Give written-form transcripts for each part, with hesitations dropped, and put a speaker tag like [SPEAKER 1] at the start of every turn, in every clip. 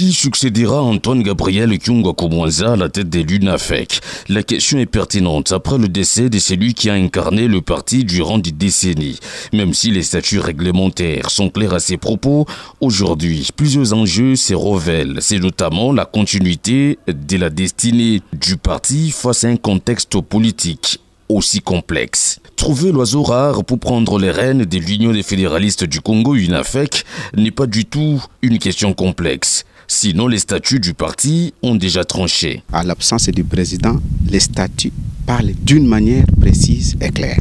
[SPEAKER 1] Qui succédera à Antoine Gabriel Kyungwa-Kumwanza à la tête de l'UNAFEC? La question est pertinente après le décès de celui qui a incarné le parti durant des décennies. Même si les statuts réglementaires sont clairs à ses propos, aujourd'hui, plusieurs enjeux se révèlent. C'est notamment la continuité de la destinée du parti face à un contexte politique aussi complexe. Trouver l'oiseau rare pour prendre les rênes de l'Union des fédéralistes du Congo, UNAFEC, n'est pas du tout une question complexe. Sinon, les statuts du parti ont déjà tranché.
[SPEAKER 2] À l'absence du président, les statuts parlent d'une manière précise et claire.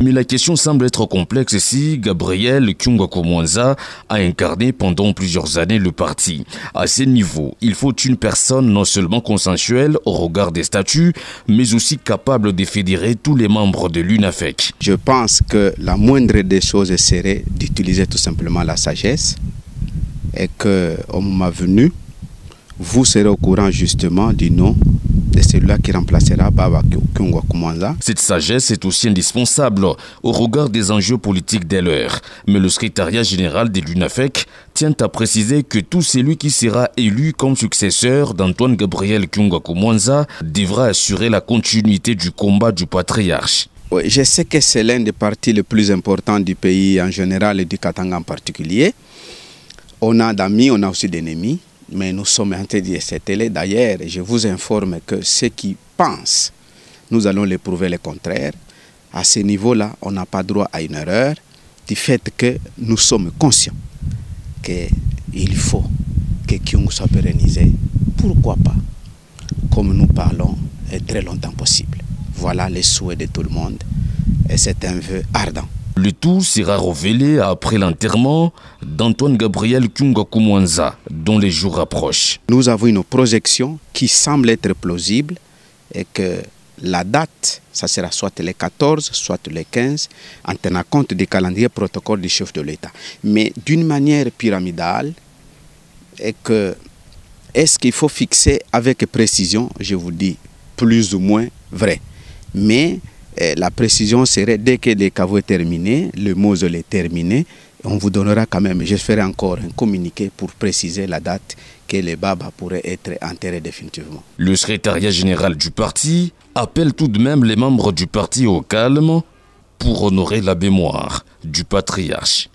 [SPEAKER 1] Mais la question semble être complexe si Gabriel Kyungwa-Kumwanza a incarné pendant plusieurs années le parti. À ce niveau, il faut une personne non seulement consensuelle au regard des statuts, mais aussi capable de fédérer tous les membres de l'UNAFEC.
[SPEAKER 2] Je pense que la moindre des choses serait d'utiliser tout simplement la sagesse et qu'au moment venu, vous serez au courant justement du nom de celui-là qui remplacera Baba Kyungwa-Kumwanza.
[SPEAKER 1] Cette sagesse est aussi indispensable au regard des enjeux politiques de l'heure. Mais le secrétariat général de l'UNAFEC tient à préciser que tout celui qui sera élu comme successeur d'Antoine Gabriel Kyungwa-Kumwanza devra assurer la continuité du combat du patriarche.
[SPEAKER 2] Oui, je sais que c'est l'un des partis les plus importants du pays en général et du Katanga en particulier. On a d'amis, on a aussi d'ennemis. Mais nous sommes en train de cette télé. D'ailleurs, je vous informe que ceux qui pensent, nous allons les prouver le contraire. À ce niveau-là, on n'a pas droit à une erreur du fait que nous sommes conscients qu'il faut que Kyung soit pérennisé. Pourquoi pas? Comme nous parlons, est très longtemps possible. Voilà les souhaits de tout le monde. Et c'est un vœu ardent.
[SPEAKER 1] Le tout sera révélé après l'enterrement d'Antoine Gabriel Kyungwa-Kumwanza, dont les jours approchent.
[SPEAKER 2] Nous avons une projection qui semble être plausible et que la date, ça sera soit le 14, soit le 15, en tenant compte du calendrier protocole du chef de l'État. Mais d'une manière pyramidale, est-ce qu'il faut fixer avec précision? Je vous dis plus ou moins vrai. Mais la précision serait dès que les caveaux est terminé, le mausolée est terminé, on vous donnera quand même, je ferai encore un communiqué pour préciser la date que les Baba pourraient être enterrés définitivement.
[SPEAKER 1] Le secrétariat général du parti appelle tout de même les membres du parti au calme pour honorer la mémoire du patriarche.